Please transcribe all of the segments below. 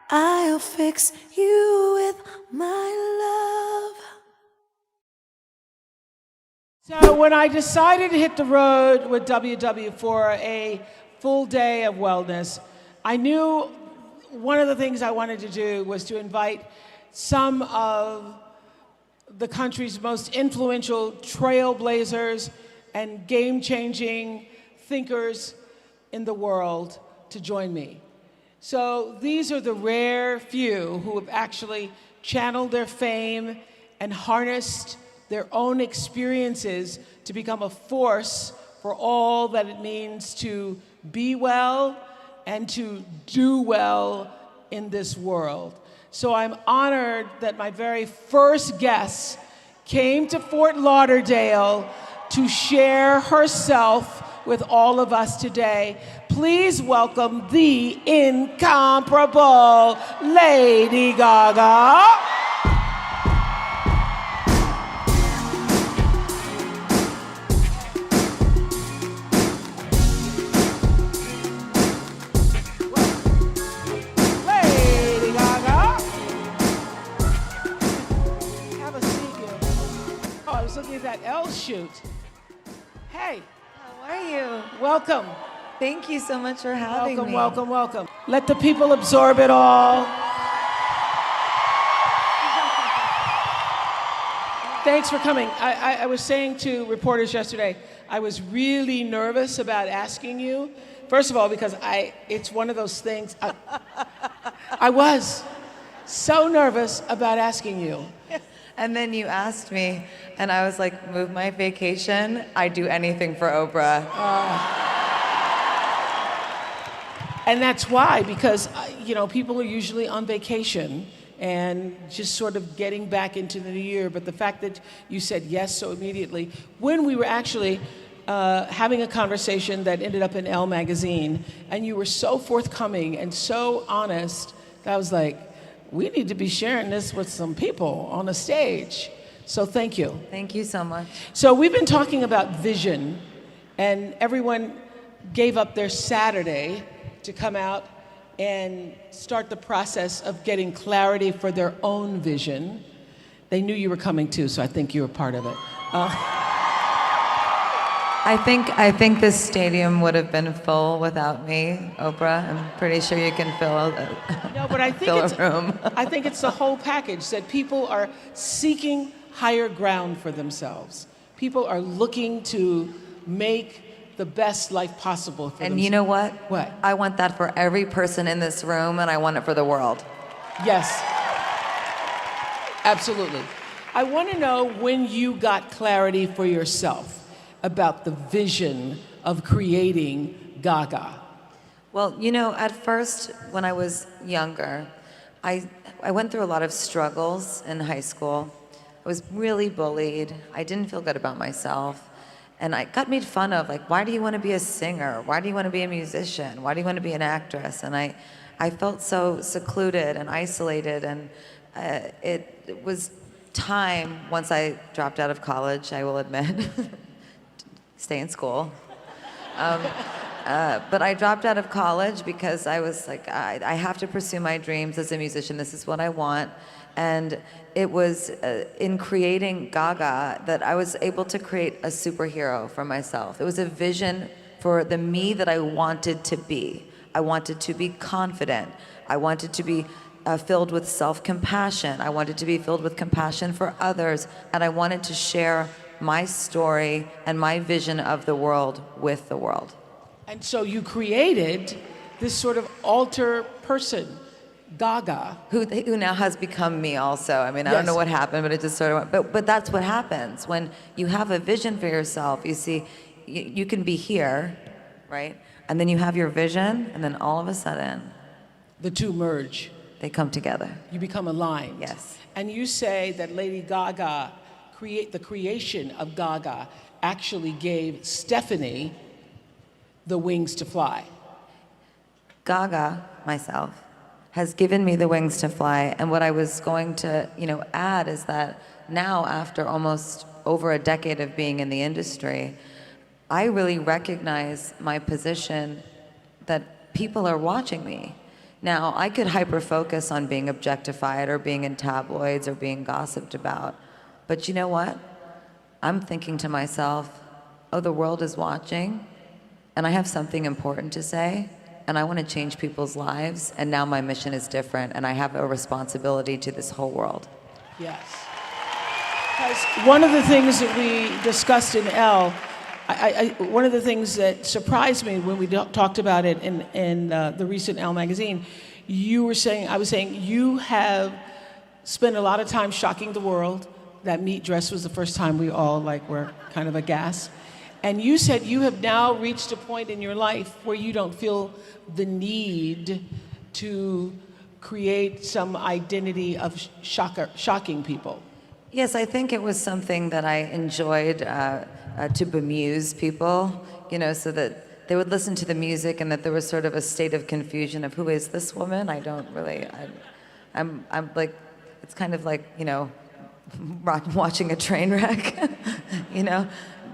I'll fix you with my love. So when I decided to hit the road with WW for a full day of wellness, I knew one of the things I wanted to do was to invite some of the country's most influential trailblazers and game-changing thinkers in the world to join me. So these are the rare few who have actually channeled their fame and harnessed their own experiences to become a force for all that it means to be well and to do well in this world. So I'm honored that my very first guest came to Fort Lauderdale to share herself with all of us today. Please welcome the incomparable Lady Gaga. Looking at that L shoot. Hey. How are you? Welcome. Thank you so much for having me. Welcome. Let the people absorb it all. Thanks for coming. I was saying to reporters yesterday, I was really nervous about asking you. First of all, because it's one of those things, I was so nervous about asking you. And then you asked me, and I was like, move my vacation. I'd do anything for Oprah. And that's why, because people are usually on vacation and just sort of getting back into the new year. But the fact that you said yes so immediately, when we were actually having a conversation that ended up in Elle magazine, and you were so forthcoming and so honest, that I was like, we need to be sharing this with some people on a stage. So thank you. Thank you so much. So we've been talking about vision, and everyone gave up their Saturday to come out and start the process of getting clarity for their own vision. They knew you were coming too, so I think you were part of it. I think this stadium would have been full without me, Oprah. I'm pretty sure you can fill a room. I think it's the whole package that people are seeking higher ground for themselves. People are looking to make the best life possible for themselves. And you know what? What? I want that for every person in this room, and I want it for the world. Yes. Absolutely. I want to know when you got clarity for yourself about the vision of creating Gaga. Well, at first, when I was younger, I went through a lot of struggles in high school. I was really bullied. I didn't feel good about myself. And I got made fun of, like, why do you want to be a singer? Why do you want to be a musician? Why do you want to be an actress? And I felt so secluded and isolated. And it was time, once I dropped out of college, I will admit, stay in school. But I dropped out of college because I was like, I have to pursue my dreams as a musician. This is what I want. And it was in creating Gaga that I was able to create a superhero for myself. It was a vision for the me that I wanted to be. I wanted to be confident. I wanted to be filled with self-compassion. I wanted to be filled with compassion for others. And I wanted to share my story and my vision of the world with the world. And so you created this sort of alter person, Gaga. Who now has become me also. I mean, I Yes. don't know what happened, but it just sort of went. But that's what happens. When you have a vision for yourself, you see, you can be here, right? And then you have your vision, and then all of a sudden, The two merge. they come together. You become aligned. Yes. And you say that Lady Gaga, the creation of Gaga, actually gave Stephanie the wings to fly. Gaga, myself, has given me the wings to fly. And what I was going to, add is that now, after almost over a decade of being in the industry, I really recognize my position that people are watching me. Now, I could hyper-focus on being objectified or being in tabloids or being gossiped about. But you know what? I'm thinking to myself, oh, the world is watching, and I have something important to say, and I want to change people's lives, and now my mission is different, and I have a responsibility to this whole world. Yes. Because one of the things that we discussed in L, one of the things that surprised me when we talked about it in the recent Elle magazine, I was saying you have spent a lot of time shocking the world. That meat dress was the first time we all were kind of aghast. And you said you have now reached a point in your life where you don't feel the need to create some identity of shocking people. Yes, I think it was something that I enjoyed to bemuse people, so that they would listen to the music and that there was sort of a state of confusion of who is this woman? I don't really, I'm like, it's kind of like, watching a train wreck,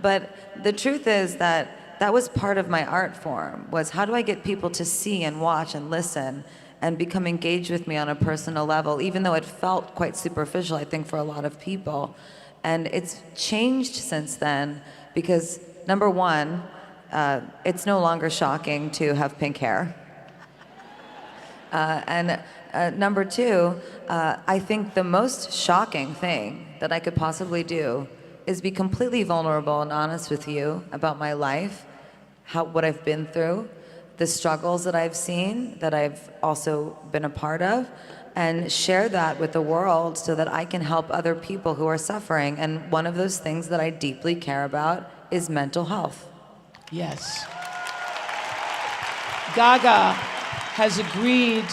But the truth is that was part of my art form, was how do I get people to see and watch and listen and become engaged with me on a personal level, even though it felt quite superficial, I think, for a lot of people. And it's changed since then because, number one, it's no longer shocking to have pink hair. And number two, I think the most shocking thing that I could possibly do is be completely vulnerable and honest with you about my life, what I've been through, the struggles that I've seen, that I've also been a part of, and share that with the world so that I can help other people who are suffering. And one of those things that I deeply care about is mental health. Yes. Gaga has agreed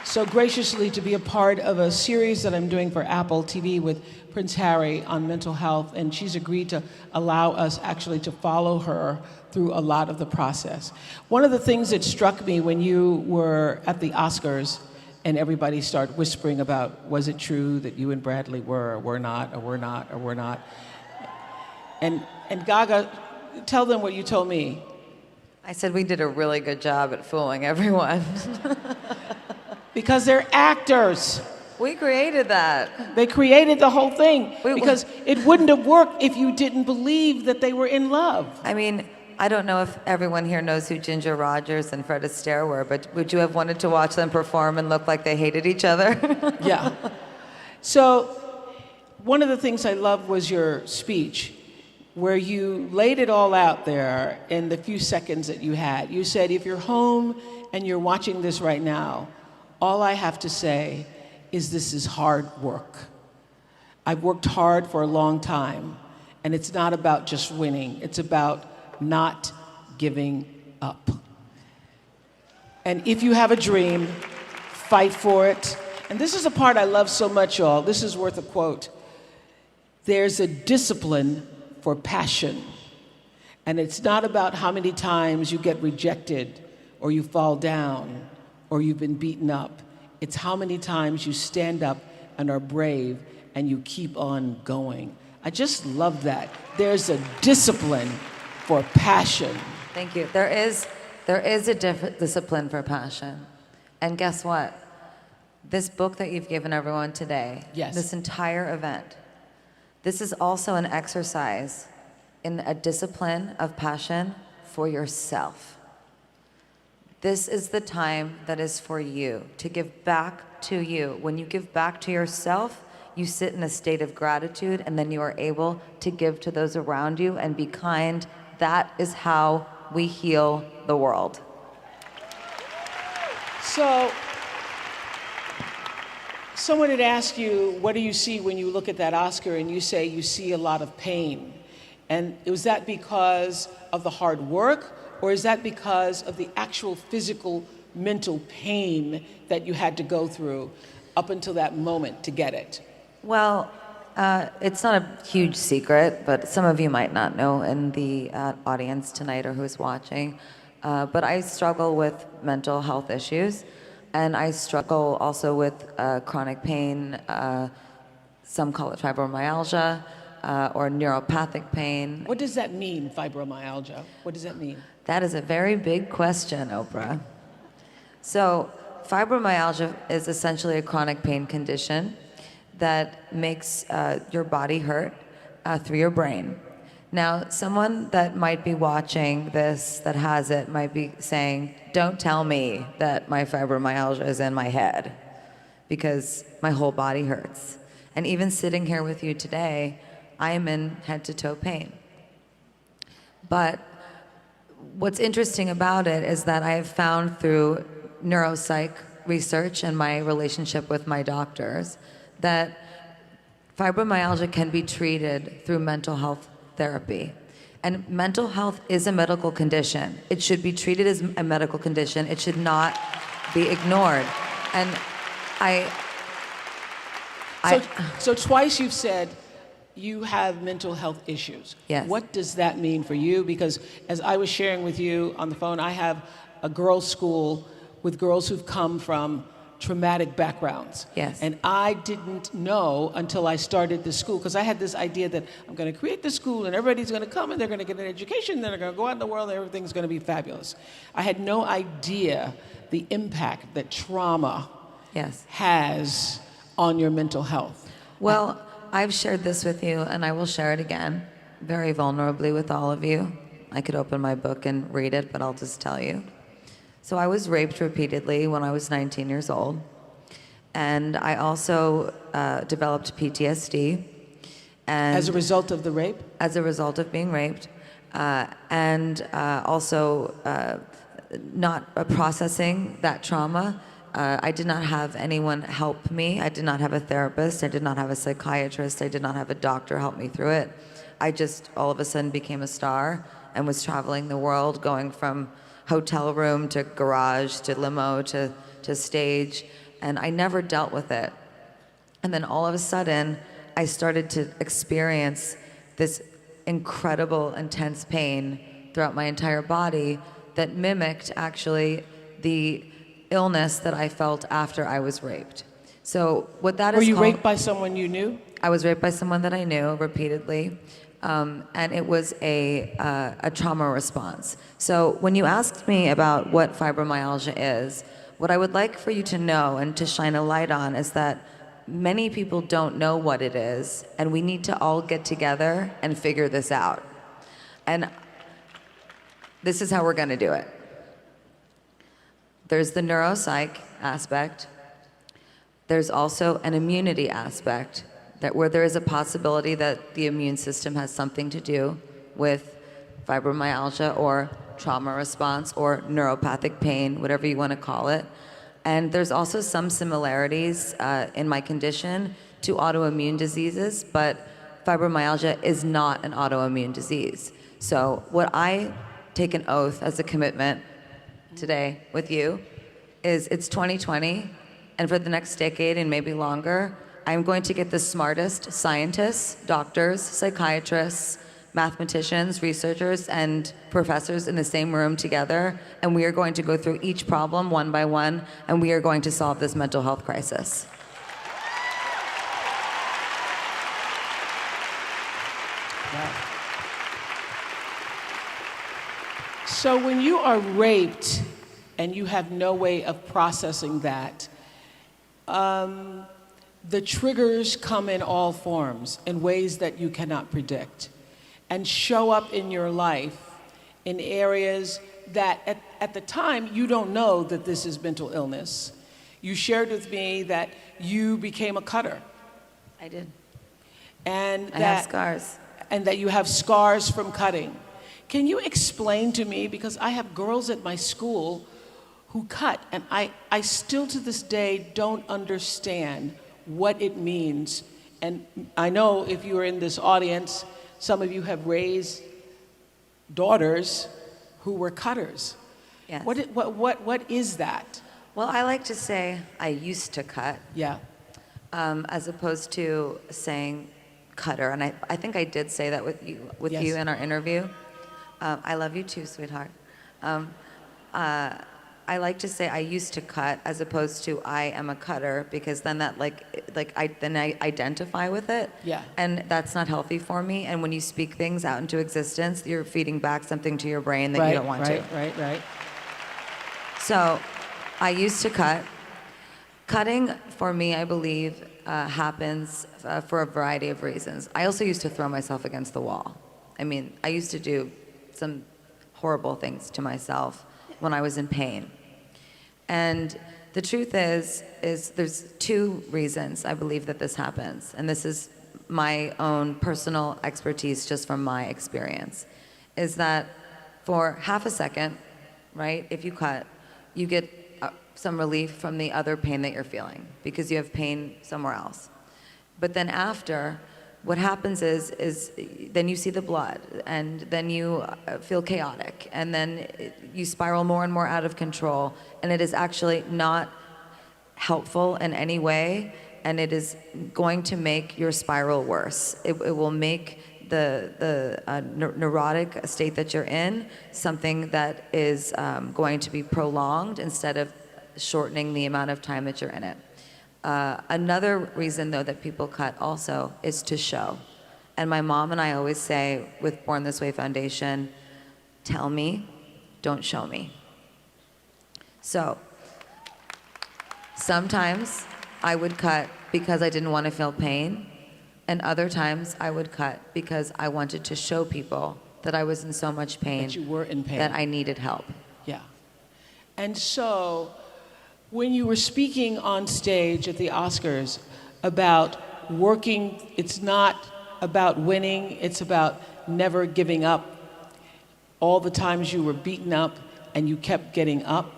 so graciously to be a part of a series that I'm doing for Apple TV with Prince Harry on mental health, and she's agreed to allow us actually to follow her through a lot of the process. One of the things that struck me when you were at the Oscars and everybody started whispering about, was it true that you and Bradley were not, or were not, or were not? And Gaga, tell them what you told me. I said we did a really good job at fooling everyone. Because they're actors. We created that. They created the whole thing because it wouldn't have worked if you didn't believe that they were in love. I mean, I don't know if everyone here knows who Ginger Rogers and Fred Astaire were, but would you have wanted to watch them perform and look like they hated each other? Yeah. So one of the things I loved was your speech, where you laid it all out there in the few seconds that you had. You said, if you're home and you're watching this right now, all I have to say is this is hard work. I've worked hard for a long time, and it's not about just winning. It's about not giving up. And if you have a dream, fight for it. And this is a part I love so much, y'all. This is worth a quote. There's a discipline for passion. And it's not about how many times you get rejected or you fall down or you've been beaten up. It's how many times you stand up and are brave and you keep on going. I just love that. There's a discipline for passion. Thank you. There is a different discipline for passion. And guess what? This book that you've given everyone today, yes, this entire event, this is also an exercise in a discipline of passion for yourself. This is the time that is for you, to give back to you. When you give back to yourself, you sit in a state of gratitude, and then you are able to give to those around you and be kind. That is how we heal the world. So, someone had asked you, what do you see when you look at that Oscar? And you say you see a lot of pain. And was that because of the hard work? Or is that because of the actual physical, mental pain that you had to go through up until that moment to get it? Well, it's not a huge secret, but some of you might not know in the audience tonight or who's watching. But I struggle with mental health issues, and I struggle also with chronic pain. Some call it fibromyalgia or neuropathic pain. What does that mean, fibromyalgia? What does that mean? That is a very big question, Oprah. So fibromyalgia is essentially a chronic pain condition that makes your body hurt through your brain. Now, someone that might be watching this that has it might be saying, don't tell me that my fibromyalgia is in my head, because my whole body hurts. And even sitting here with you today, I am in head-to-toe pain. But what's interesting about it is that I have found through neuropsych research and my relationship with my doctors that fibromyalgia can be treated through mental health therapy. And mental health is a medical condition. It should be treated as a medical condition. It should not be ignored. And So twice you've said you have mental health issues. Yes. What does that mean for you? Because as I was sharing with you on the phone, I have a girls' school with girls who've come from traumatic backgrounds. Yes. And I didn't know until I started the school, because I had this idea that I'm going to create the school and everybody's going to come and they're going to get an education, then they're going to go out in the world and everything's going to be fabulous. I had no idea the impact that trauma has on your mental health. Well, I've shared this with you, and I will share it again, very vulnerably with all of you. I could open my book and read it, but I'll just tell you. So I was raped repeatedly when I was 19 years old, and I also developed PTSD. And as a result of the rape? As a result of being raped, and also not processing that trauma. I did not have anyone help me. I did not have a therapist. I did not have a psychiatrist. I did not have a doctor help me through it. I just all of a sudden became a star and was traveling the world, going from hotel room to garage to limo to stage, and I never dealt with it. And then all of a sudden, I started to experience this incredible, intense pain throughout my entire body that mimicked actually the illness that I felt after I was raped. So what that is Were you called, raped by someone you knew? I was raped by someone that I knew repeatedly, and it was a trauma response. So when you asked me about what fibromyalgia is, what I would like for you to know and to shine a light on is that many people don't know what it is, and we need to all get together and figure this out. And this is how we're going to do it. There's the neuropsych aspect. There's also an immunity aspect, that where there is a possibility that the immune system has something to do with fibromyalgia or trauma response or neuropathic pain, whatever you want to call it. And there's also some similarities in my condition to autoimmune diseases, but fibromyalgia is not an autoimmune disease. So what I take an oath as a commitment today with you is it's 2020, and for the next decade and maybe longer, I'm going to get the smartest scientists, doctors, psychiatrists, mathematicians, researchers, and professors in the same room together, and we are going to go through each problem one by one, and we are going to solve this mental health crisis. So when you are raped and you have no way of processing that, the triggers come in all forms, in ways that you cannot predict, and show up in your life in areas that at the time you don't know that this is mental illness. You shared with me that you became a cutter. I did. And I have scars. And that you have scars from cutting. Can you explain to me, because I have girls at my school who cut, and I still to this day don't understand what it means. And I know if you are in this audience, some of you have raised daughters who were cutters. Yes. What is that? Well, I like to say I used to cut. Yeah. As opposed to saying cutter. And I think I did say that with you in our interview. I love you too, sweetheart. I like to say I used to cut as opposed to I am a cutter, because then that I identify with it. Yeah. And that's not healthy for me. And when you speak things out into existence, you're feeding back something to your brain that you don't want to. Right. So I used to cut, Cutting, for me, I believe, happens for a variety of reasons. I also used to throw myself against the wall. I mean, I used to do some horrible things to myself when I was in pain. And the truth is there's two reasons I believe that this happens. And this is my own personal expertise just from my experience. Is that for half a second, right, if you cut, you get some relief from the other pain that you're feeling because you have pain somewhere else. But then after, what happens is then you see the blood, and then you feel chaotic, and then you spiral more and more out of control, and it is actually not helpful in any way, and it is going to make your spiral worse. It will make the neurotic state that you're in something that is going to be prolonged instead of shortening the amount of time that you're in it. Another reason, though, that people cut also is to show. And my mom and I always say with Born This Way Foundation, tell me, don't show me. So sometimes I would cut because I didn't want to feel pain, and other times I would cut because I wanted to show people that I was in so much pain, That you were in pain. that I needed help. Yeah. And so, when you were speaking on stage at the Oscars about working, it's not about winning, it's about never giving up. All the times you were beaten up and you kept getting up.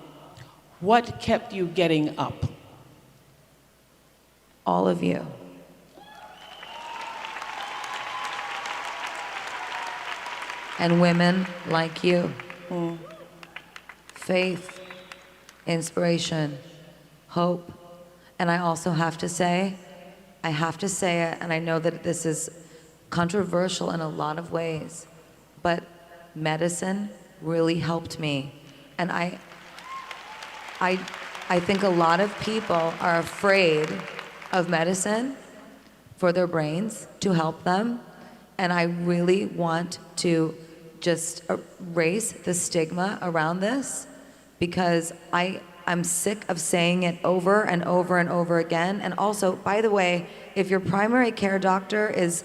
What kept you getting up? All of you. And women like you. Faith, inspiration, hope. And I also have to say it, and I know that this is controversial in a lot of ways, but medicine really helped me. And I think a lot of people are afraid of medicine for their brains to help them. And I really want to just erase the stigma around this, because I'm sick of saying it over and over and over again. And also, by the way, if your primary care doctor is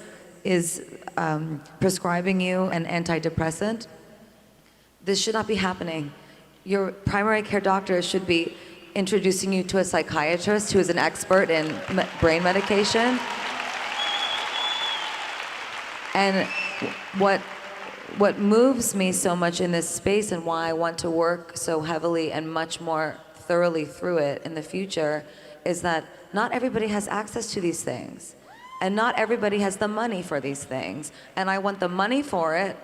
prescribing you an antidepressant, this should not be happening. Your primary care doctor should be introducing you to a psychiatrist who is an expert in brain medication. And what moves me so much in this space, and why I want to work so heavily and much more thoroughly through it in the future, is that not everybody has access to these things. And not everybody has the money for these things. And I want the money for it.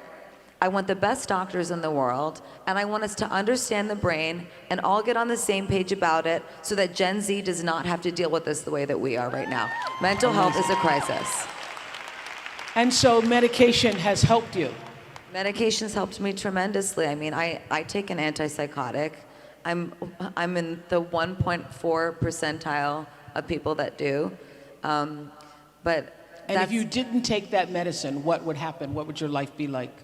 I want the best doctors in the world. And I want us to understand the brain and all get on the same page about it, so that Gen Z does not have to deal with this the way that we are right now. Mental health is a crisis. And so medication has helped you. Medication's helped me tremendously. I mean, I take an antipsychotic. I'm in the 1.4 percentile of people that do. But And if you didn't take that medicine, what would happen? What would your life be like?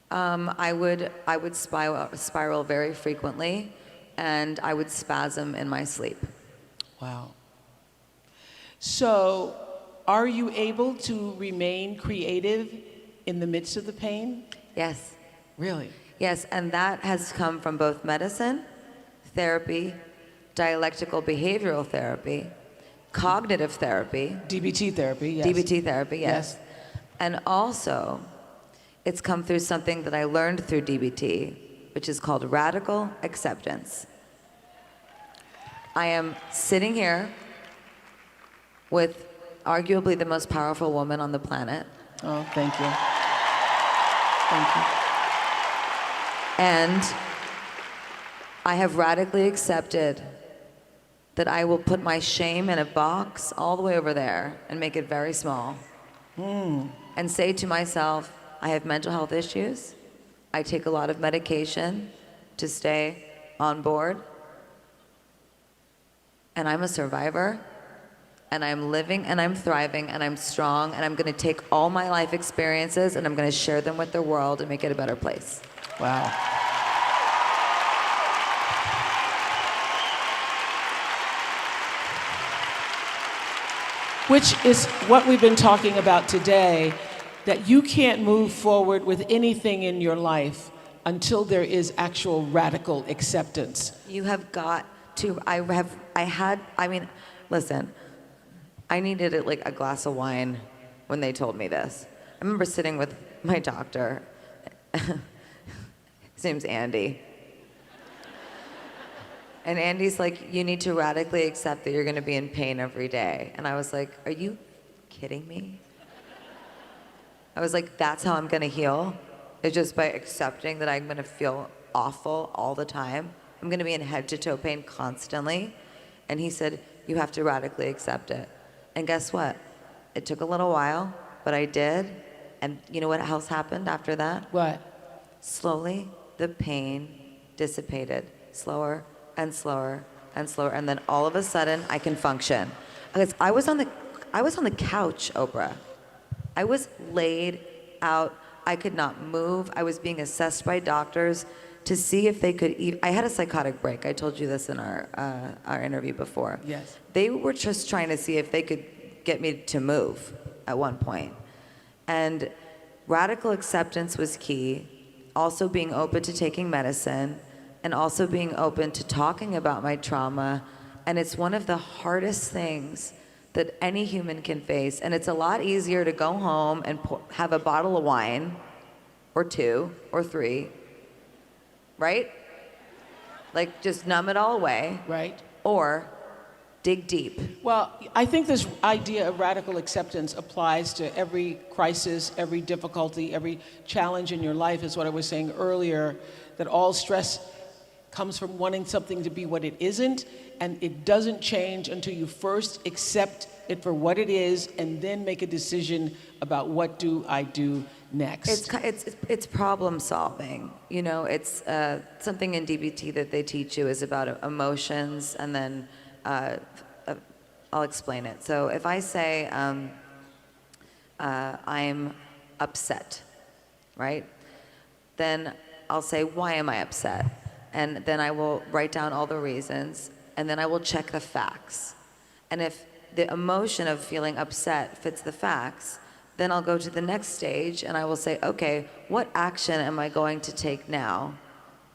I would spiral very frequently, and I would spasm in my sleep. Wow. So, are you able to remain creative in the midst of the pain? Yes. Really? Yes, and that has come from both medicine, therapy, dialectical behavioral therapy, cognitive therapy. DBT therapy, yes. DBT therapy, yes. Yes. And also, it's come through something that I learned through DBT, which is called radical acceptance. I am sitting here with arguably the most powerful woman on the planet. Oh, thank you. Thank you. And I have radically accepted that I will put my shame in a box all the way over there and make it very small. And say to myself, I have mental health issues. I take a lot of medication to stay on board. And I'm a survivor. And I'm living and I'm thriving and I'm strong, and I'm going to take all my life experiences and I'm going to share them with the world and make it a better place. Wow. which is what we've been talking about today, that you can't move forward with anything in your life until there is actual radical acceptance. You have got to, listen, I needed like a glass of wine when they told me this. I remember sitting with my doctor. His name's Andy. And Andy's like, you need to radically accept that you're gonna be in pain every day. And I was like, are you kidding me? I was like, that's how I'm gonna heal? It's just by accepting that I'm gonna feel awful all the time. I'm gonna be in head to toe pain constantly. And he said, you have to radically accept it. And guess what? It took a little while, but I did. And you know what else happened after that? What? Slowly, the pain dissipated, slower and slower and slower. And then all of a sudden, I can function. Because I was on the couch, Oprah. I was laid out. I could not move. I was being assessed by doctors to see if they could I had a psychotic break. I told you this in our interview before. Yes. They were just trying to see if they could get me to move at one point. And radical acceptance was key. Also being open to taking medicine, and also being open to talking about my trauma. And it's one of the hardest things that any human can face. And it's a lot easier to go home and have a bottle of wine, or 2 or 3, right? Like just numb it all away. Right. Or dig deep. Well, I think this idea of radical acceptance applies to every crisis, every difficulty, every challenge in your life, is what I was saying earlier, that all stress comes from wanting something to be what it isn't, and it doesn't change until you first accept it for what it is, and then make a decision about what do I do next. It's problem solving. You know, it's something in DBT that they teach you is about emotions, and then I'll explain it. So if I say I'm upset, right? Then I'll say, why am I upset? And then I will write down all the reasons, and then I will check the facts. And if the emotion of feeling upset fits the facts, then I'll go to the next stage and I will say, okay, what action am I going to take now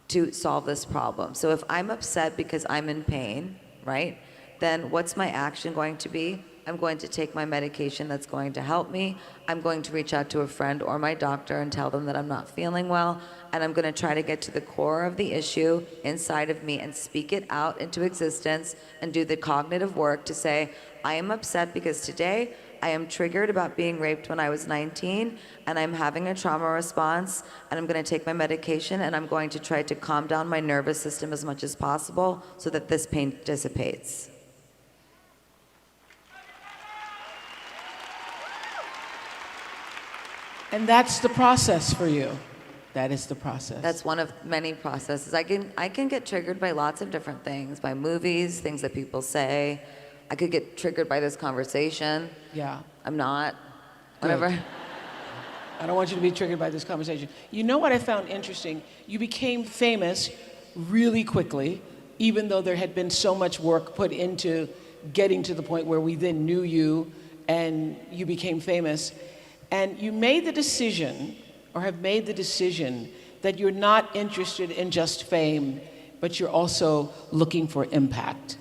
to solve this problem? So if I'm upset because I'm in pain, right? Then what's my action going to be? I'm going to take my medication that's going to help me. I'm going to reach out to a friend or my doctor and tell them that I'm not feeling well. And I'm going to try to get to the core of the issue inside of me and speak it out into existence and do the cognitive work to say, I am upset because today I am triggered about being raped when I was 19, and I'm having a trauma response, and I'm going to take my medication, and I'm going to try to calm down my nervous system as much as possible so that this pain dissipates. And that's the process for you. That is the process. That's one of many processes. I can get triggered by lots of different things, by movies, things that people say. I could get triggered by this conversation. Yeah. I'm not. Whatever. Good. I don't want you to be triggered by this conversation. You know what I found interesting? You became famous really quickly, even though there had been so much work put into getting to the point where we then knew you and you became famous. And you made the decision, or have made the decision, that you're not interested in just fame, but you're also looking for impact.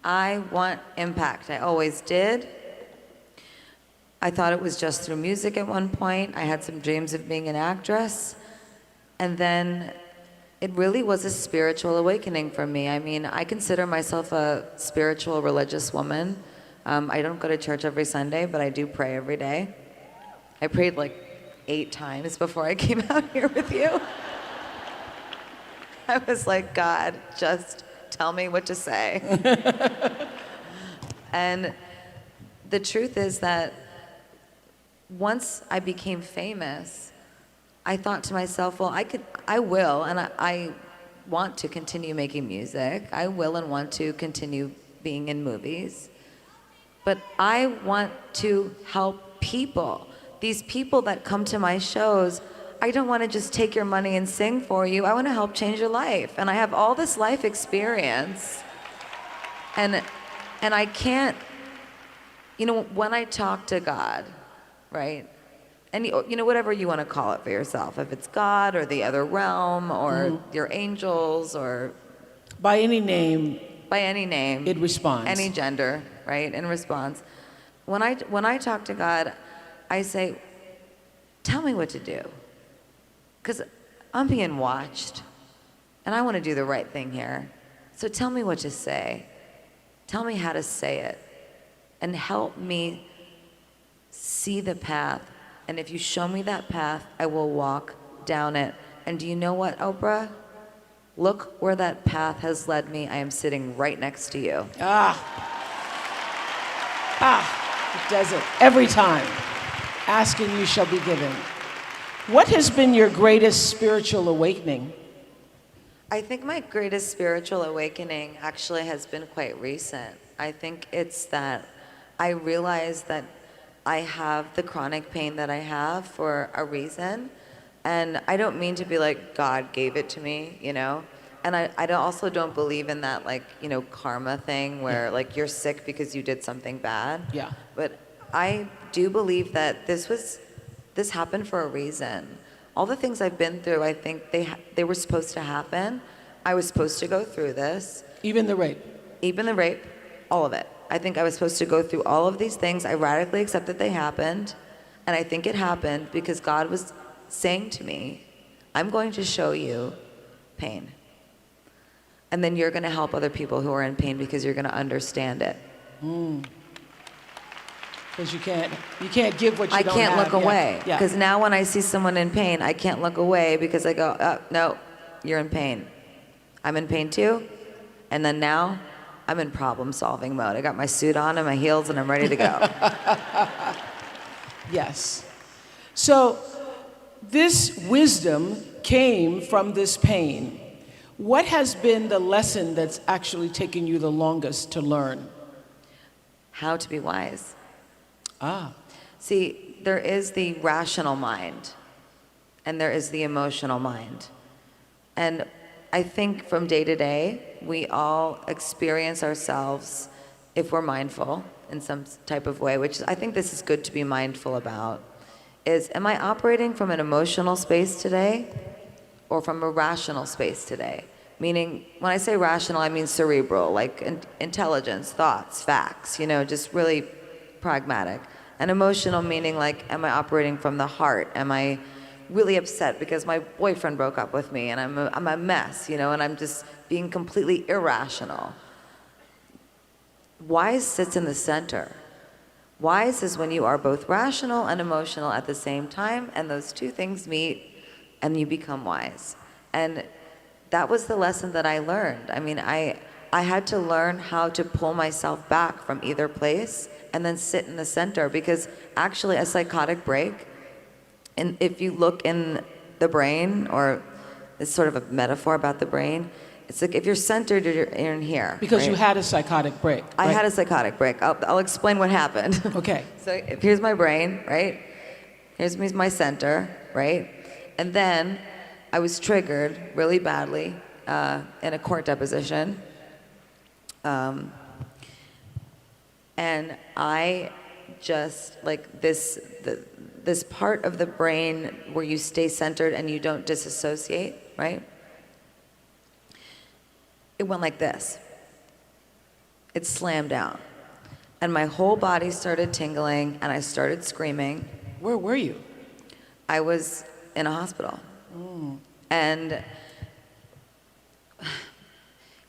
I want impact. I always did. I thought it was just through music at one point. I had some dreams of being an actress. And then it really was a spiritual awakening for me. I mean, I consider myself a spiritual, religious woman. I don't go to church every Sunday, but I do pray every day. I prayed like 8 times before I came out here with you. I was like, God, just tell me what to say. And the truth is that once I became famous, I thought to myself, well, I will, and I want to continue making music. I will and want to continue being in movies. But I want to help people. These people that come to my shows, I don't want to just take your money and sing for you. I want to help change your life. And I have all this life experience. And I can't, when I talk to God, right? And whatever you want to call it for yourself, if it's God or the other realm or your angels or By any name, it responds. Any gender, right? In response, when I talk to God, I say, tell me what to do, because I'm being watched, and I want to do the right thing here. So tell me what to say. Tell me how to say it, and help me see the path. And if you show me that path, I will walk down it. And do you know what, Oprah? Look where that path has led me. I am sitting right next to you. It does it every time. Ask and you shall be given. What has been your greatest spiritual awakening? I think my greatest spiritual awakening actually has been quite recent. I think it's that I realized that I have the chronic pain that I have for a reason. And I don't mean to be like, God gave it to me, And I also don't believe in that, karma thing where, you're sick because you did something bad. Yeah. But I do believe that this happened for a reason. All the things I've been through, I think they were supposed to happen. I was supposed to go through this. Even the rape? Even the rape, all of it. I think I was supposed to go through all of these things. I radically accept that they happened. And I think it happened because God was saying to me, I'm going to show you pain. And then you're going to help other people who are in pain because you're going to understand it. Because you can't give what you don't have. I can't look away. Yeah. Because now when I see someone in pain, I can't look away because I go, oh, no, you're in pain. I'm in pain too. And then now I'm in problem solving mode. I got my suit on and my heels and I'm ready to go. Yes. So this wisdom came from this pain. What has been the lesson that's actually taken you the longest to learn? How to be wise. Ah. See, there is the rational mind and there is the emotional mind. And I think from day to day, we all experience ourselves, if we're mindful in some type of way, which I think this is good to be mindful about, is am I operating from an emotional space today or from a rational space today? Meaning, when I say rational, I mean cerebral, like intelligence, thoughts, facts, just really pragmatic. And emotional meaning am I operating from the heart? Am I really upset because my boyfriend broke up with me and I'm a mess, and I'm just being completely irrational? Wise sits in the center. Wise is when you are both rational and emotional at the same time, and those two things meet and you become wise. And that was the lesson that I learned. I mean, I had to learn how to pull myself back from either place and then sit in the center, because actually a psychotic break, and if you look in the brain, or it's sort of a metaphor about the brain, it's like if you're centered, you're in here. Because right? you had a psychotic break. I right? had a psychotic break. I'll explain what happened. Okay. So here's my brain, right? Here's my center, right? And then I was triggered really badly in a court deposition. And I just, this part of the brain where you stay centered and you don't disassociate, right? It went like this. It slammed down. And my whole body started tingling and I started screaming. Where were you? I was in a hospital. And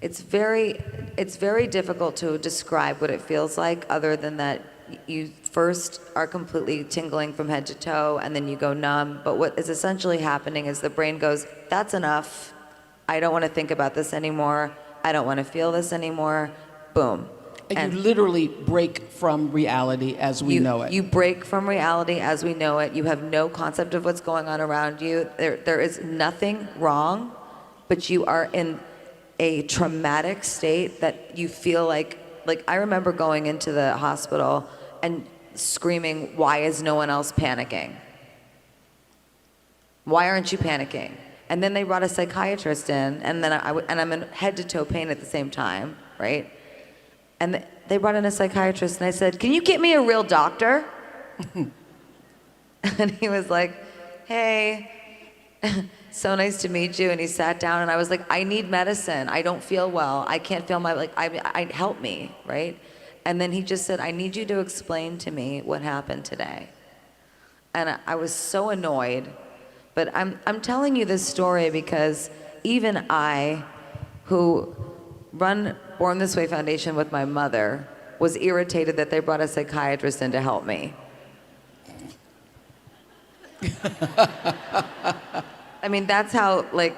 it's very difficult to describe what it feels like, other than that you first are completely tingling from head to toe and then you go numb. But what is essentially happening is the brain goes, that's enough. I don't want to think about this anymore. I don't want to feel this anymore. Boom. And you literally break from reality as we know it. You break from reality as we know it. You have no concept of what's going on around you. There is nothing wrong, but you are in a traumatic state that you feel like I remember going into the hospital and screaming, why is no one else panicking? Why aren't you panicking? And then they brought a psychiatrist in, and then I'm in head to toe pain at the same time, right? And they brought in a psychiatrist, and I said, "Can you get me a real doctor?" And he was like, "Hey, so nice to meet you." And he sat down, and I was like, "I need medicine. I don't feel well. I can't feel my, like, I help me, right?" And then he just said, "I need you to explain to me what happened today." And I was so annoyed. But I'm telling you this story because even I, who run Born This Way Foundation with my mother, was irritated that they brought a psychiatrist in to help me. I mean, that's how, like,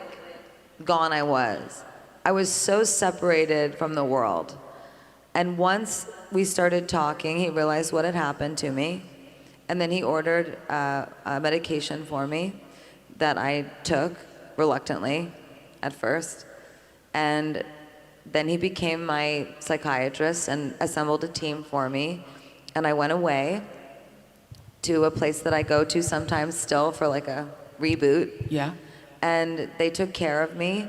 gone I was. I was so separated from the world. And once we started talking, he realized what had happened to me. And then he ordered a medication for me that I took reluctantly at first. And then he became my psychiatrist and assembled a team for me. And I went away to a place that I go to sometimes still for like a reboot. Yeah. And they took care of me.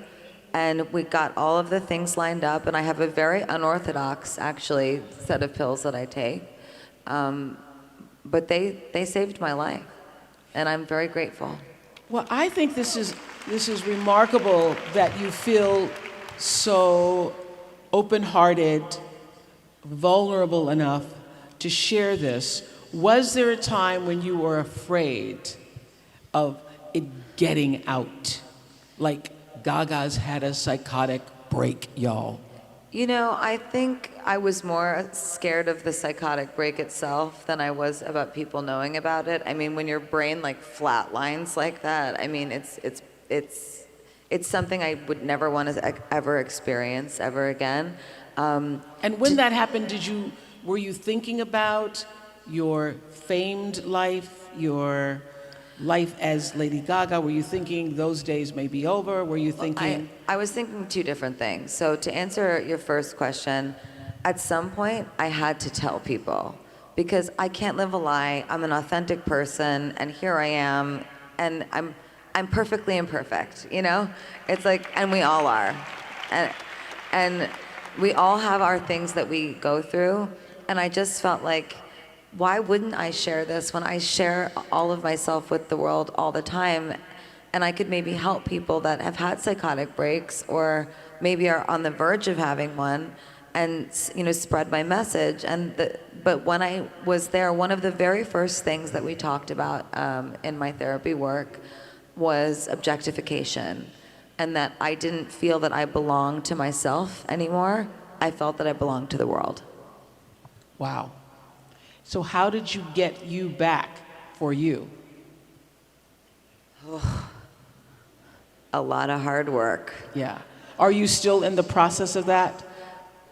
And we got all of the things lined up. And I have a very unorthodox, actually, set of pills that I take. But they saved my life. And I'm very grateful. Well, I think this is remarkable that you feel so open-hearted, vulnerable enough to share this. Was there a time when you were afraid of it getting out? Like Gaga's had a psychotic break, y'all. You know, I think I was more scared of the psychotic break itself than I was about people knowing about it. I mean, when your brain like flatlines like that, I mean, it's something I would never want to ever experience ever again. And when that happened, were you thinking about your famed life, your life as Lady Gaga? Were you thinking those days may be over? Were you thinking? I was thinking two different things. So to answer your first question, at some point I had to tell people because I can't live a lie. I'm an authentic person, and here I am, and I'm perfectly imperfect. You know, it's like, and we all are, and we all have our things that we go through, and I just felt like, why wouldn't I share this when I share all of myself with the world all the time? And I could maybe help people that have had psychotic breaks or maybe are on the verge of having one and, you know, spread my message. But when I was there, one of the very first things that we talked about in my therapy work was objectification, and that I didn't feel that I belonged to myself anymore. I felt that I belonged to the world. Wow. So how did you get you back for you? Oh, a lot of hard work. Yeah. Are you still in the process of that?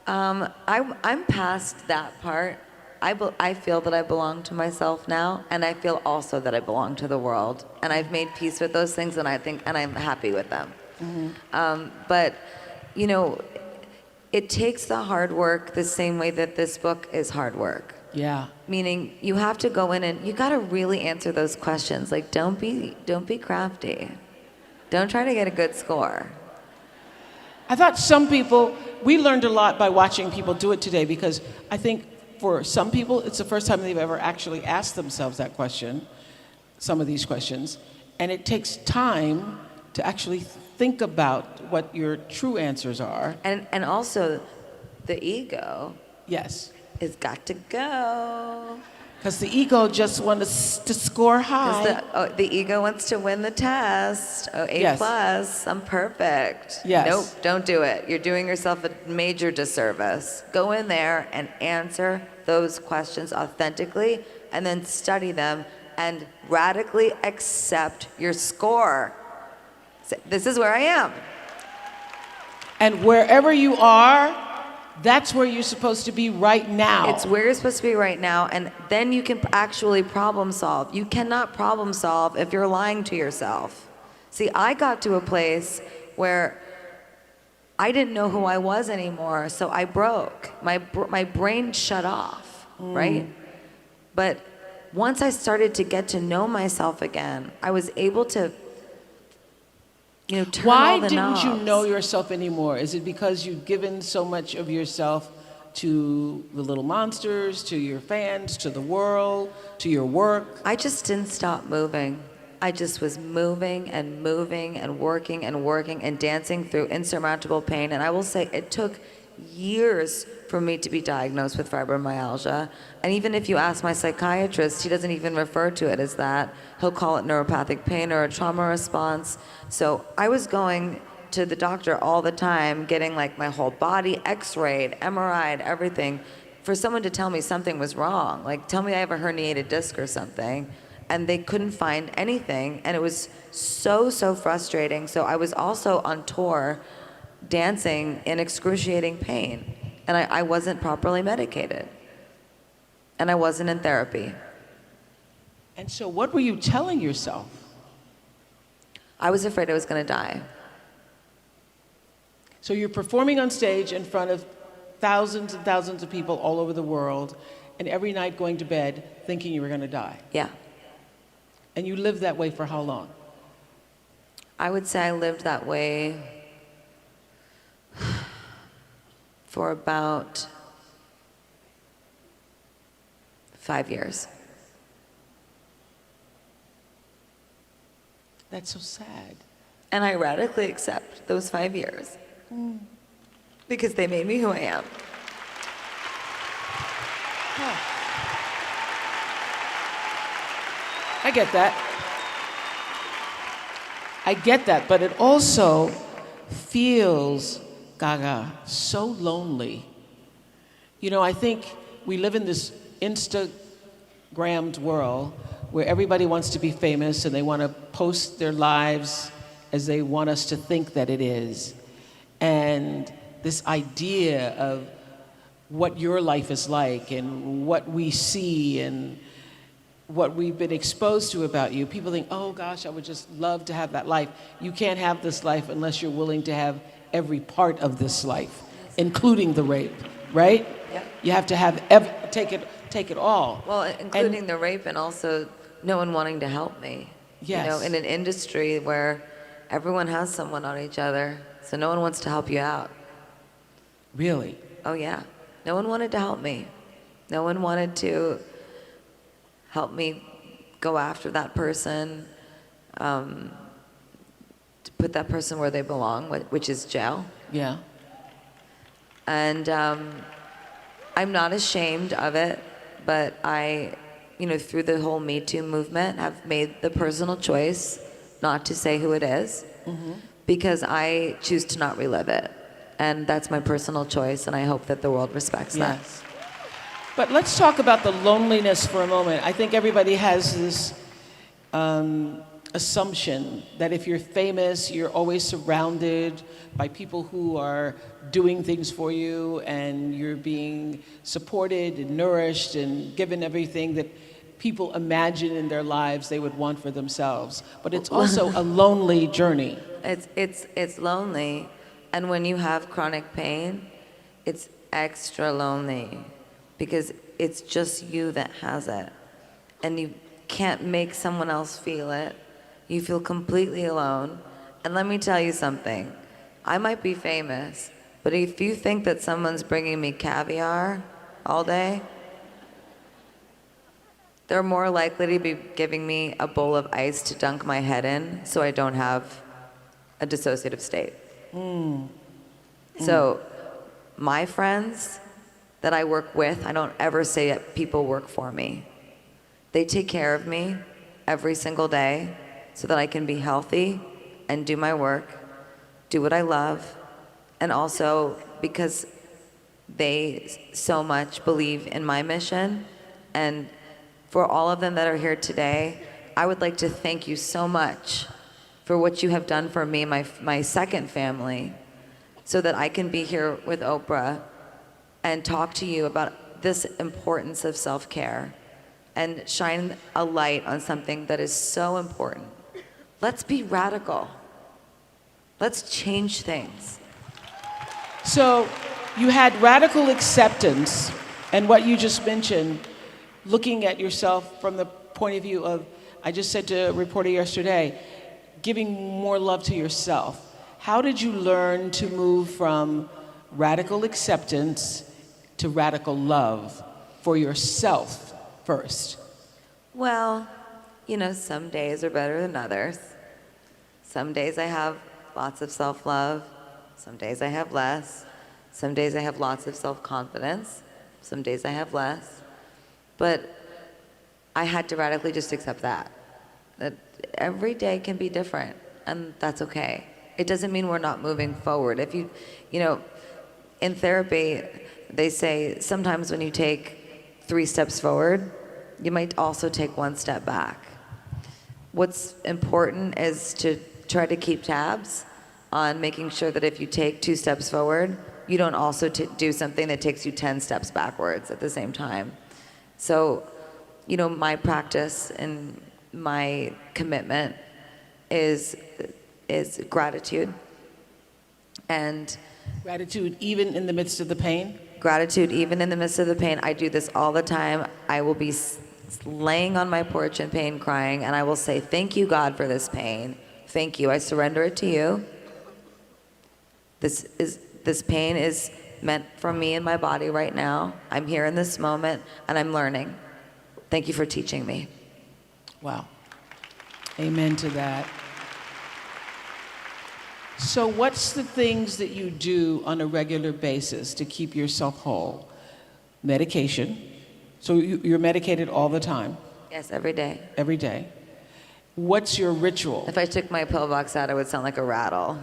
I'm past that part. I feel that I belong to myself now, and I feel also that I belong to the world. And I've made peace with those things, and I'm happy with them. Mm-hmm. But, you know, it takes the hard work the same way that this book is hard work. Yeah. Meaning you have to go in and you got to really answer those questions. Like, don't be crafty. Don't try to get a good score. I thought some people, we learned a lot by watching people do it today, because I think for some people it's the first time they've ever actually asked themselves that question, some of these questions, and it takes time to actually think about what your true answers are. And also the ego. Yes. It's got to go. Because the ego just wants to score high. The ego wants to win the test. Oh, A+, yes. I'm perfect. Yes. Nope, don't do it. You're doing yourself a major disservice. Go in there and answer those questions authentically, and then study them and radically accept your score. This is where I am. And wherever you are, that's where you're supposed to be right now. It's where you're supposed to be right now, and then you can actually problem solve. You cannot problem solve if you're lying to yourself. See, I got to a place where I didn't know who I was anymore, so I broke. My brain shut off, right? But once I started to get to know myself again, I was able to, you know, turn all the knobs. Why didn't you know yourself anymore? Is it because you've given so much of yourself to the little monsters, to your fans, to the world, to your work? I just didn't stop moving. I just was moving and moving and working and dancing through insurmountable pain. And I will say it took years for me to be diagnosed with fibromyalgia. And even if you ask my psychiatrist, he doesn't even refer to it as that. He'll call it neuropathic pain or a trauma response. So I was going to the doctor all the time, getting like my whole body x-rayed, MRI'd, everything, for someone to tell me something was wrong. Like, tell me I have a herniated disc or something. And they couldn't find anything, and it was so frustrating. So I was also on tour dancing in excruciating pain, and I wasn't properly medicated, and I wasn't in therapy. And so what were you telling yourself? I was afraid I was going to die. So you're performing on stage in front of thousands and thousands of people all over the world, and every night going to bed thinking you were going to die. Yeah. And you lived that way for how long? I would say I lived that way for about 5 years. That's so sad. And I radically accept those 5 years because they made me who I am. I get that. I get that, but it also feels, Gaga, so lonely. You know, I think we live in this Instagrammed world where everybody wants to be famous and they want to post their lives as they want us to think that it is. And this idea of what your life is like and what we see and what we've been exposed to about you, people think, oh gosh, I would just love to have that life. You can't have this life unless you're willing to have every part of this life, including the rape, right? Yep. You have to have take it all. Well, including the rape and also no one wanting to help me. Yes. You know, in an industry where everyone has someone on each other, so no one wants to help you out. Really? Oh yeah. No one wanted to help me. No one wanted to help me go after that person, to put that person where they belong, which is jail. Yeah. And I'm not ashamed of it, but I, you know, through the whole Me Too movement, have made the personal choice not to say who it is, because I choose to not relive it. And that's my personal choice, and I hope that the world respects that. Yes. But let's talk about the loneliness for a moment. I think everybody has this assumption that if you're famous, you're always surrounded by people who are doing things for you and you're being supported and nourished and given everything that people imagine in their lives they would want for themselves. But it's also a lonely journey. It's lonely, and when you have chronic pain, it's extra lonely because it's just you that has it, and you can't make someone else feel it. You feel completely alone. And let me tell you something. I might be famous, but if you think that someone's bringing me caviar all day, they're more likely to be giving me a bowl of ice to dunk my head in so I don't have a dissociative state. So my friends that I work with, I don't ever say that people work for me. They take care of me every single day so that I can be healthy and do my work, do what I love, and also because they so much believe in my mission. And for all of them that are here today, I would like to thank you so much for what you have done for me, my second family, so that I can be here with Oprah and talk to you about this importance of self-care and shine a light on something that is so important. Let's be radical. Let's change things. So you had radical acceptance, and what you just mentioned, looking at yourself from the point of view of, I just said to a reporter yesterday, giving more love to yourself. How did you learn to move from radical acceptance to radical love for yourself first? Well, you know, some days are better than others. Some days I have lots of self-love. Some days I have less. Some days I have lots of self-confidence. Some days I have less. But I had to radically just accept that every day can be different, and that's okay. It doesn't mean we're not moving forward. If you know, in therapy, they say sometimes when you take 3 steps forward, you might also take 1 step back. What's important is to try to keep tabs on making sure that if you take 2 steps forward, you don't also do something that takes you 10 steps backwards at the same time. So, you know, my practice and my commitment is gratitude. And Gratitude even in the midst of the pain? gratitude even in the midst of the pain. I do this all the time. I will be laying on my porch in pain crying, and I will say, thank you, God, for this pain. Thank you. I surrender it to you. This pain is meant for me and my body right now. I'm here in this moment, and I'm learning. Thank you for teaching me. Wow. Amen to that. So what's the things that you do on a regular basis to keep yourself whole? Medication. So you're medicated all the time? Yes, every day. Every day. What's your ritual? If I took my pillbox out, it would sound like a rattle.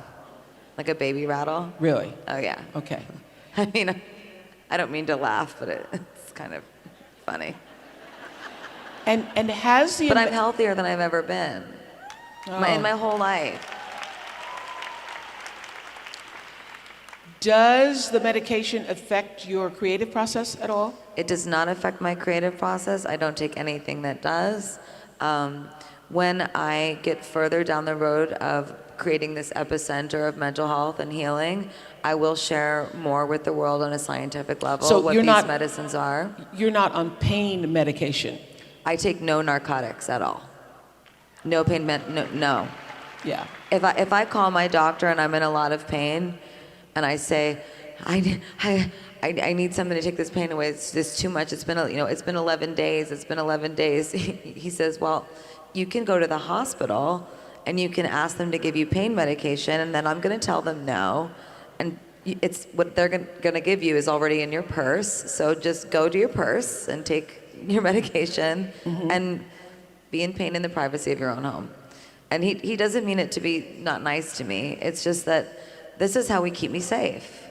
Like a baby rattle. Really? Oh, yeah. Okay. I mean, I don't mean to laugh, but it's kind of funny. And has the... But I'm healthier than I've ever been in my whole life. Does the medication affect your creative process at all? It does not affect my creative process. I don't take anything that does. When I get further down the road of creating this epicenter of mental health and healing, I will share more with the world on a scientific level what these medicines are. You're not on pain medication? I take no narcotics at all. No pain no. Yeah. If I call my doctor and I'm in a lot of pain, and I say, I need something to take this pain away. It's just too much. It's been 11 days. It's been 11 days. He says, well, you can go to the hospital and you can ask them to give you pain medication, and then I'm going to tell them no. And it's what they're going to give you is already in your purse. So just go to your purse and take your medication and be in pain in the privacy of your own home. And he doesn't mean it to be not nice to me. It's just that this is how we keep me safe,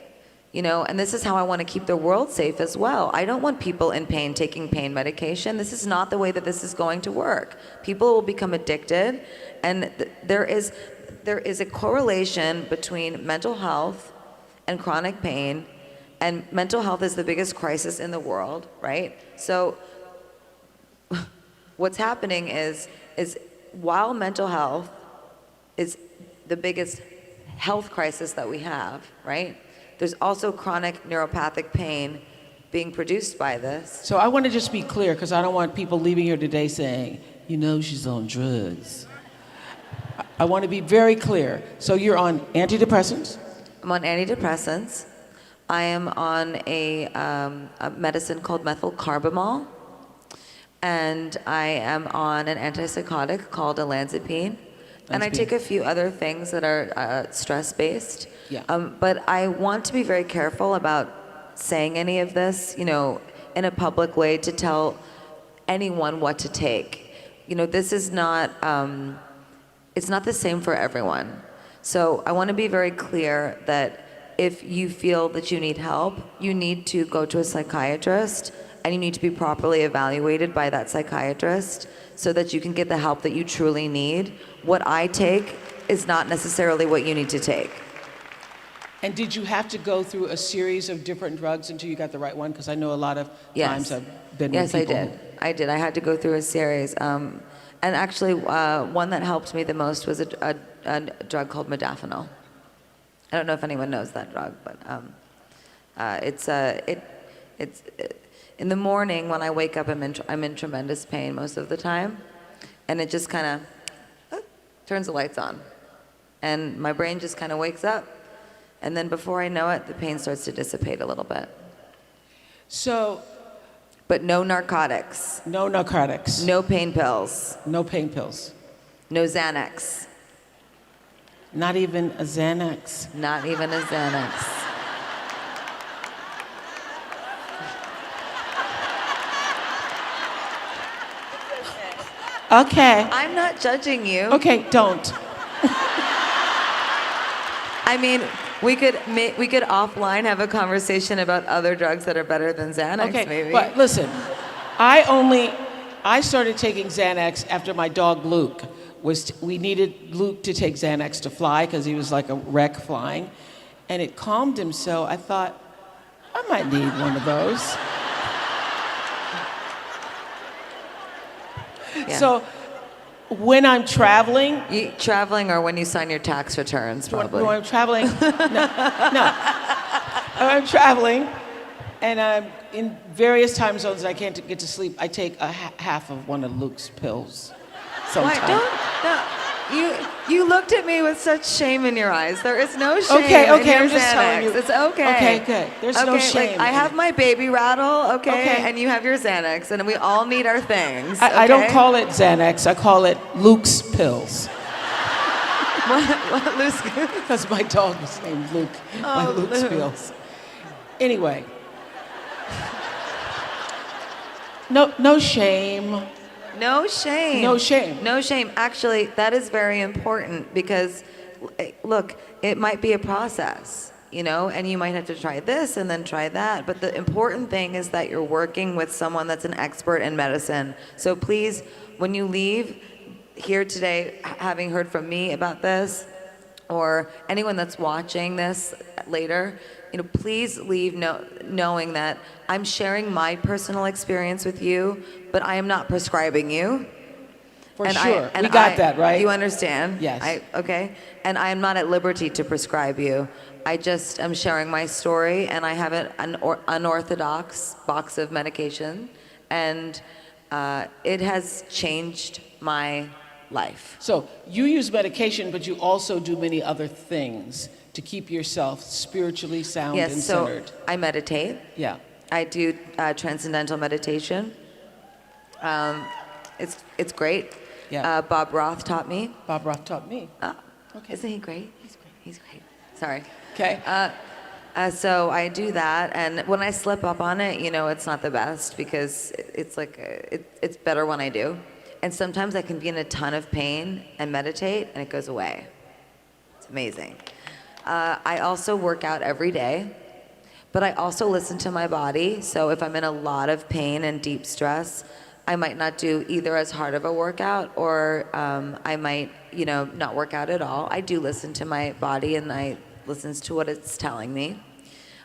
you know, and this is how I want to keep the world safe as well. I don't want people in pain taking pain medication. This is not the way that this is going to work. People will become addicted, and there is a correlation between mental health and chronic pain, and mental health is the biggest crisis in the world, right? So what's happening is while mental health is the biggest health crisis that we have, right? There's also chronic neuropathic pain being produced by this. So I want to just be clear, because I don't want people leaving here today saying, you know, she's on drugs. I want to be very clear. So you're on antidepressants? I'm on antidepressants. I am on a medicine called methylcarbamol, and I am on an antipsychotic called olanzapine. And I take a few other things that are stress-based. Yeah. But I want to be very careful about saying any of this, you know, in a public way to tell anyone what to take. You know, this is not, it's not the same for everyone. So I want to be very clear that if you feel that you need help, you need to go to a psychiatrist, and you need to be properly evaluated by that psychiatrist so that you can get the help that you truly need. What I take is not necessarily what you need to take. And did you have to go through a series of different drugs until you got the right one? Because I know a lot of times I've been with people. Yes, I did. I had to go through a series. And actually, one that helped me the most was a drug called modafinil. I don't know if anyone knows that drug, but it's in the morning when I wake up, I'm in tremendous pain most of the time, and it just kind of turns the lights on, and my brain just kind of wakes up, and then before I know it, the pain starts to dissipate a little bit. So, But no narcotics, no narcotics, no pain pills, no pain pills, no Xanax, not even a Xanax. not even a Xanax. Okay. I'm not judging you. Okay, don't. I mean, we could offline have a conversation about other drugs that are better than Xanax, Okay, maybe. but listen, I started taking Xanax after my dog Luke we needed Luke to take Xanax to fly because he was like a wreck flying, and it calmed him. So I thought I might need one of those. Yeah. So when I'm traveling, You traveling or when you sign your tax returns, probably. when I'm traveling, no. When I'm traveling, and I'm in various time zones, and I can't get to sleep. I take a half of one of Luke's pills. Sometimes. Why, no, you looked at me with such shame in your eyes. There is no shame Okay, in your I'm just telling you. Xanax. It's okay. Okay, good. There's no Okay, shame. like, I have my baby rattle, Okay. and you have your Xanax, and we all need our things. I don't okay? call it Xanax. I call it Luke's pills. what Luke's? Because my dog was named Luke. My Oh, Luke's Luke. pills. Anyway. No shame. No shame. No shame. No shame. Actually, that is very important because, look, it might be a process, you know, and you might have to try this and then try that. But the important thing is that you're working with someone that's an expert in medicine. So please, when you leave here today, having heard from me about this, or anyone that's watching this later, you know, please leave knowing that I'm sharing my personal experience with you, but I am not prescribing you. For sure. We got that, right? You understand? Yes. Okay. And I am not at liberty to prescribe you. I just am sharing my story, and I have an unorthodox box of medication, and it has changed my life. So you use medication, but you also do many other things to keep yourself spiritually sound and Yes, so centered. I meditate. Yeah. I do Transcendental Meditation. It's great. Yeah. Bob Roth taught me. Bob Roth taught me. Okay. Isn't he great? He's great. Sorry. Okay. So I do that, and when I slip up on it, you know, it's not the best because it's like it's better when I do. And sometimes I can be in a ton of pain and meditate, and it goes away. It's amazing. I also work out every day, but I also listen to my body. So if I'm in a lot of pain and deep stress, I might not do either as hard of a workout, or I might, you know, not work out at all. I do listen to my body, and I listen to what it's telling me.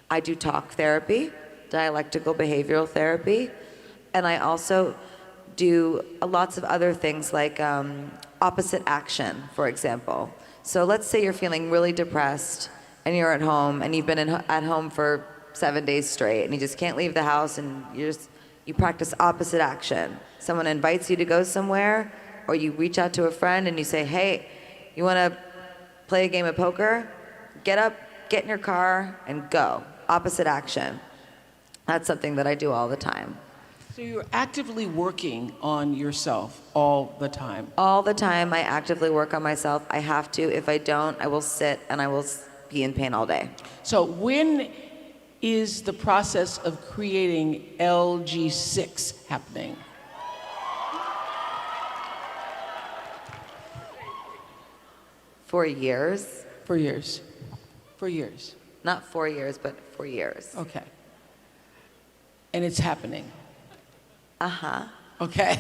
I do talk therapy, dialectical behavioral therapy, and I also do lots of other things like opposite action, for example. So let's say you're feeling really depressed and you're at home and you've been at home for 7 days straight and you just can't leave the house, and you practice opposite action. Someone invites you to go somewhere, or you reach out to a friend and you say, hey, you want to play a game of poker? Get up, get in your car, and go. Opposite action. That's something that I do all the time. So you're actively working on yourself all the time. All the time, I actively work on myself. I have to. If I don't, I will sit and I will be in pain all day. So when is the process of creating LG6 happening? For years. For years. For years. Not 4 years, but for years. Okay. And it's happening. Uh-huh. Okay.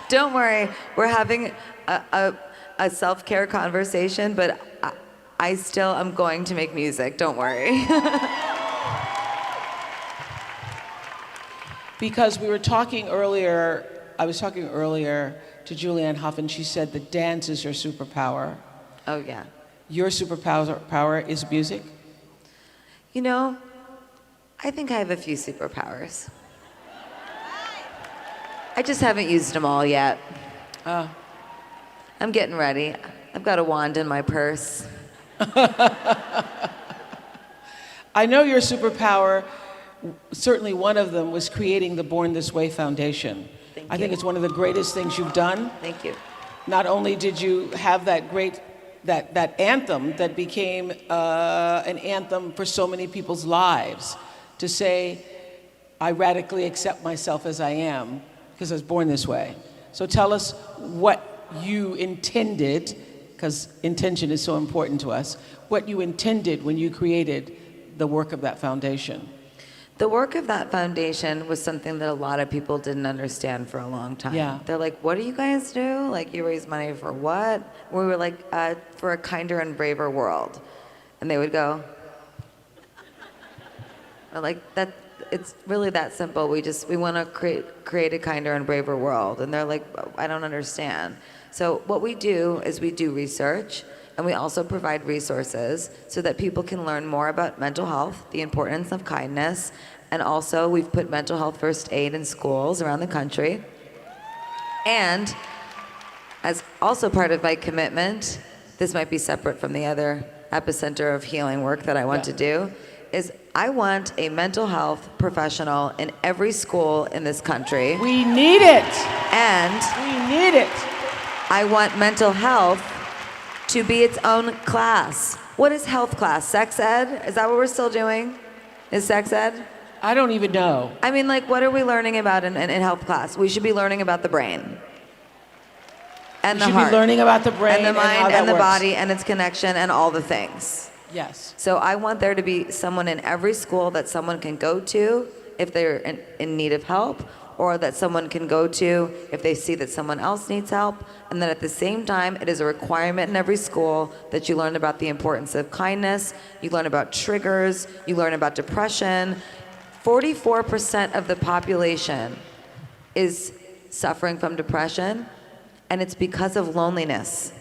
Don't worry, we're having a self-care conversation, but I still am going to make music. Don't worry. Because we were talking earlier, I was talking earlier to Julianne Hough, and she said that dance is her superpower. Oh, yeah. Your superpower is music? You know, I think I have a few superpowers. I just haven't used them all yet. I'm getting ready. I've got a wand in my purse. I know your superpower certainly one of them was creating the Born This Way Foundation. I think it's one of the greatest things you've done. Thank you. Not only did you have that great, that anthem that became an anthem for so many people's lives, to say, I radically accept myself as I am because I was born this way. So tell us what you intended, because intention is so important to us, what you intended when you created the work of that foundation. The work of that foundation was something that a lot of people didn't understand for a long time. Yeah. They're like, what do you guys do? Like, you raise money for what? We were like, for a kinder and braver world. And they would go, like, that, it's really that simple. We want to create a kinder and braver world. And they're like, I don't understand. So what we do is we do research, and we also provide resources so that people can learn more about mental health, the importance of kindness, and also we've put mental health first aid in schools around the country. And as also part of my commitment, this might be separate from the other epicenter of healing work that I want to do, is I want a mental health professional in every school in this country. We need it. And We need it. I want mental health to be its own class. What is health class? Sex ed? Is that what we're still doing? Is sex ed? I don't even know. I mean, like, what are we learning about in health class? We should be learning about the brain. And the We should heart. be learning about the brain and the how mind that and the works. body and its connection and all the things. Yes. So I want there to be someone in every school that someone can go to if they're in need of help, or that someone can go to if they see that someone else needs help. And then at the same time, it is a requirement in every school that you learn about the importance of kindness, you learn about triggers, you learn about depression. 44% of the population is suffering from depression, and it's because of loneliness.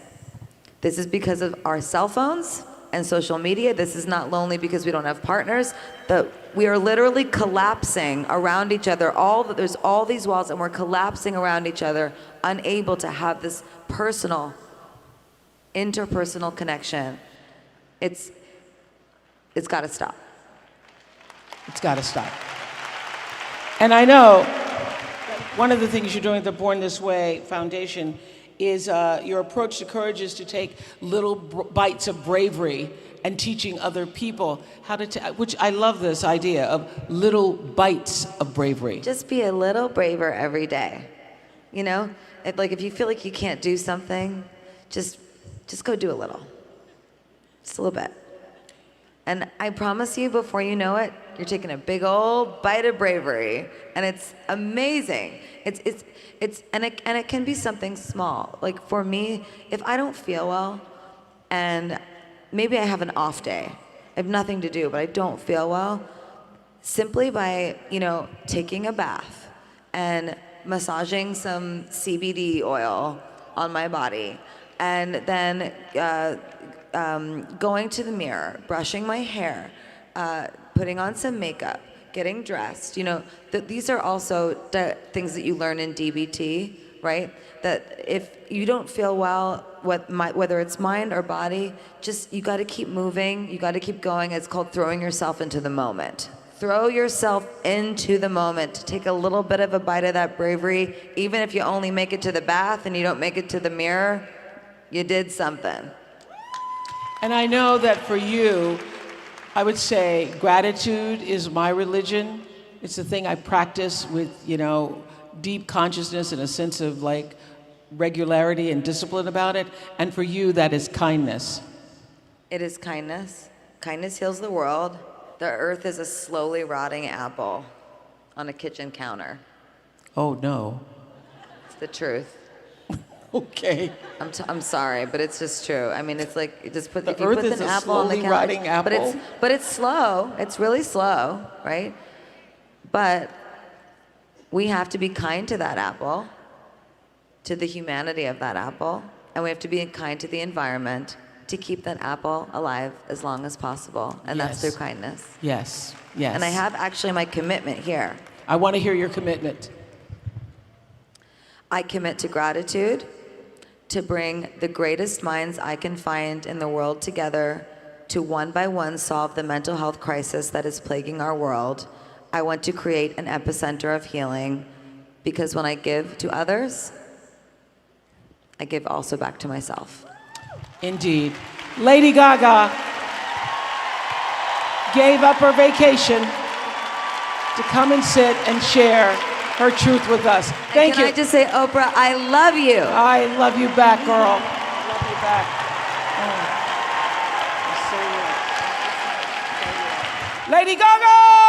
This is because of our cell phones and social media. This is not lonely because we don't have partners, but we are literally collapsing around each other. There's all these walls, and we're collapsing around each other, unable to have this personal, interpersonal connection. It's got to stop. It's got to stop. And I know one of the things you're doing at the Born This Way Foundation is your approach to courage is to take little bites of bravery and teaching other people how to, which I love this idea of little bites of bravery. Just be a little braver every day. You know, like if you feel like you can't do something, just go do a little. Just a little bit. And I promise you, before you know it, you're taking a big old bite of bravery, and it's amazing. And it can be something small. Like for me, if I don't feel well, and maybe I have an off day, I have nothing to do, but I don't feel well, simply by, taking a bath and massaging some CBD oil on my body, and then going to the mirror, brushing my hair, putting on some makeup, getting dressed. These are also the things that you learn in DBT, right? That if you don't feel well, whether it's mind or body, you got to keep moving. You got to keep going. It's called throwing yourself into the moment. Throw yourself into the moment. Take a little bit of a bite of that bravery. Even if you only make it to the bath and you don't make it to the mirror, you did something. And I know that for you, I would say gratitude is my religion. It's the thing I practice with, deep consciousness and a sense of like regularity and discipline about it. And for you, that is kindness. It is kindness. Kindness heals the world. The earth is a slowly rotting apple on a kitchen counter. Oh, no. It's the truth. Okay. I'm sorry, but it's just true. I mean, it's like if you put an a apple on the slowly couch, rotting apple? but it's slow. It's really slow, right? But we have to be kind to that apple, to the humanity of that apple, and we have to be kind to the environment to keep that apple alive as long as possible, and that's through kindness. Yes, yes. And I have actually my commitment here. I want to hear your commitment. I commit to gratitude, to bring the greatest minds I can find in the world together to one by one solve the mental health crisis that is plaguing our world. I want to create an epicenter of healing, because when I give to others, I give also back to myself. Indeed. Lady Gaga gave up her vacation to come and sit and share her truth with us. Thank you. Can I just say, Oprah, I love you. I love you back, girl. I love you back. Oh. You're so good. Lady Gaga!